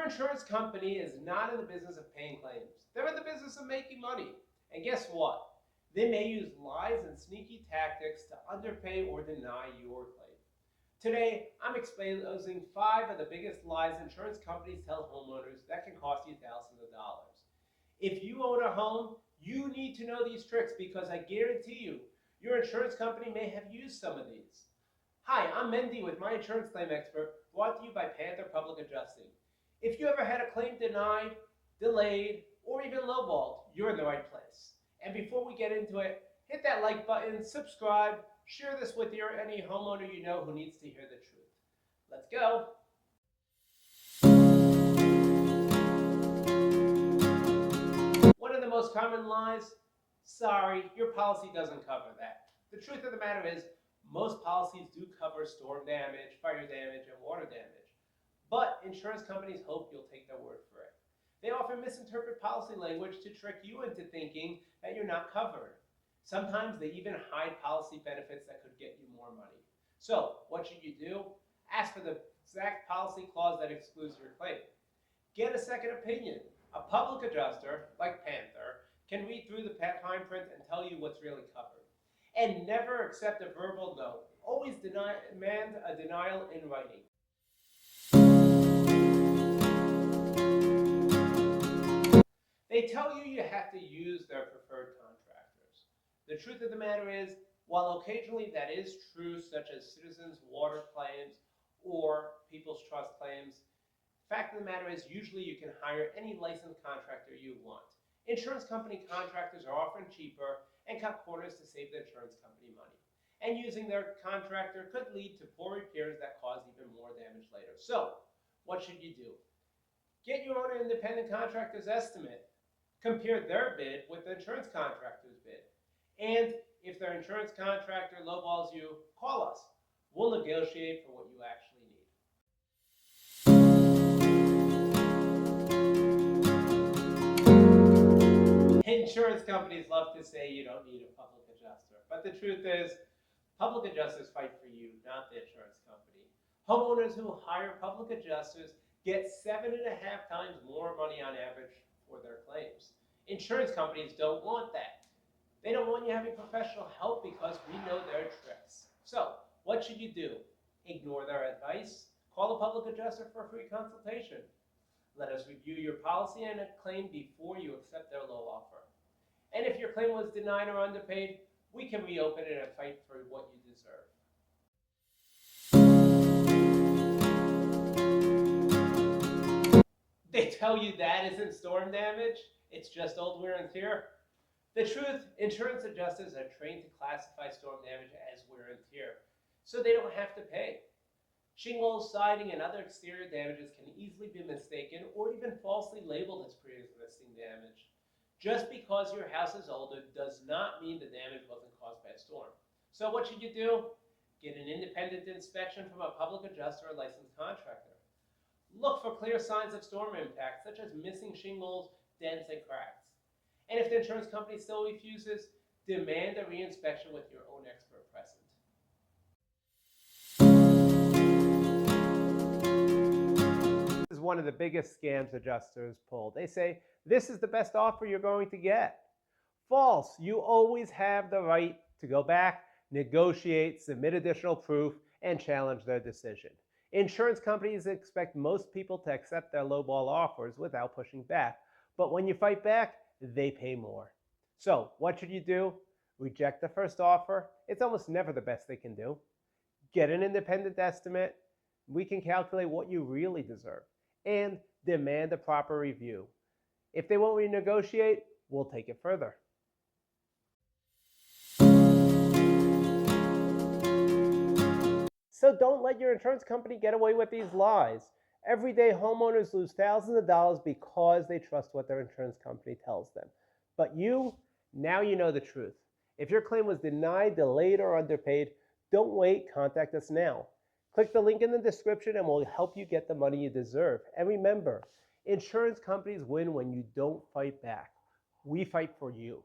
insurance company is not in the business of paying claims. They're in the business of making money. And guess what? They may use lies and sneaky tactics to underpay or deny your claim. Today, I'm exposing 5 of the biggest lies insurance companies tell homeowners that can cost you thousands of dollars. If you own a home, you need to know these tricks because I guarantee you, your insurance company may have used some of these. Hi, I'm Mendy with My Insurance Claim Expert, brought to you by Panther Public Adjusting. If you ever had a claim denied, delayed, or even lowballed, you're in the right place. And before we get into it, hit that like button, subscribe, share this with any homeowner you know who needs to hear the truth. Let's go. One of the most common lies, sorry, your policy doesn't cover that. The truth of the matter is, most policies do cover storm damage, fire damage, and water damage. But insurance companies hope you'll take their word for it. They often misinterpret policy language to trick you into thinking that you're not covered. Sometimes they even hide policy benefits that could get you more money. So, what should you do? Ask for the exact policy clause that excludes your claim. Get a second opinion. A public adjuster, like Panther, can read through the fine print and tell you what's really covered. And never accept a verbal no. Always demand a denial in writing. They tell you you have to use their preferred contractors. The truth of the matter is, while occasionally that is true, such as citizens' water claims or people's trust claims, the fact of the matter is usually you can hire any licensed contractor you want. Insurance company contractors are often cheaper and cut corners to save the insurance company money. And using their contractor could lead to poor repairs that cause even more damage later. So, what should you do? Get your own independent contractor's estimate. Compare their bid with the insurance contractor's bid. And if their insurance contractor lowballs you, call us. We'll negotiate for what you actually need. Insurance companies love to say you don't need a public adjuster, but the truth is, public adjusters fight for you, not the insurance company. Homeowners who hire public adjusters get 7.5 times more money on average for their claims. Insurance companies don't want that. They don't want you having professional help because we know their tricks. So, what should you do? Ignore their advice? Call a public adjuster for a free consultation. Let us review your policy and a claim before you accept their low offer. And if your claim was denied or underpaid, we can reopen it and fight for what you deserve. They tell you that isn't storm damage, it's just old wear and tear. The truth, insurance adjusters are trained to classify storm damage as wear and tear, so they don't have to pay. Shingles, siding, and other exterior damages can easily be mistaken or even falsely labeled as pre-existing damage. Just because your house is older does not mean the damage wasn't caused by a storm. So what should you do? Get an independent inspection from a public adjuster or licensed contractor. Look for clear signs of storm impact, such as missing shingles, dents, and cracks. And if the insurance company still refuses, demand a reinspection with your own expert present. This is one of the biggest scams adjusters pull. They say, this is the best offer you're going to get. False. You always have the right to go back, negotiate, submit additional proof, and challenge their decision. Insurance companies expect most people to accept their lowball offers without pushing back. But when you fight back, they pay more. So what should you do? Reject the first offer. It's almost never the best they can do. Get an independent estimate. We can calculate what you really deserve. And demand a proper review. If they won't renegotiate, we'll take it further. So don't let your insurance company get away with these lies. Every day, homeowners lose thousands of dollars because they trust what their insurance company tells them. But now you know the truth. If your claim was denied, delayed, or underpaid, don't wait, contact us now. Click the link in the description and we'll help you get the money you deserve. And remember, insurance companies win when you don't fight back. We fight for you.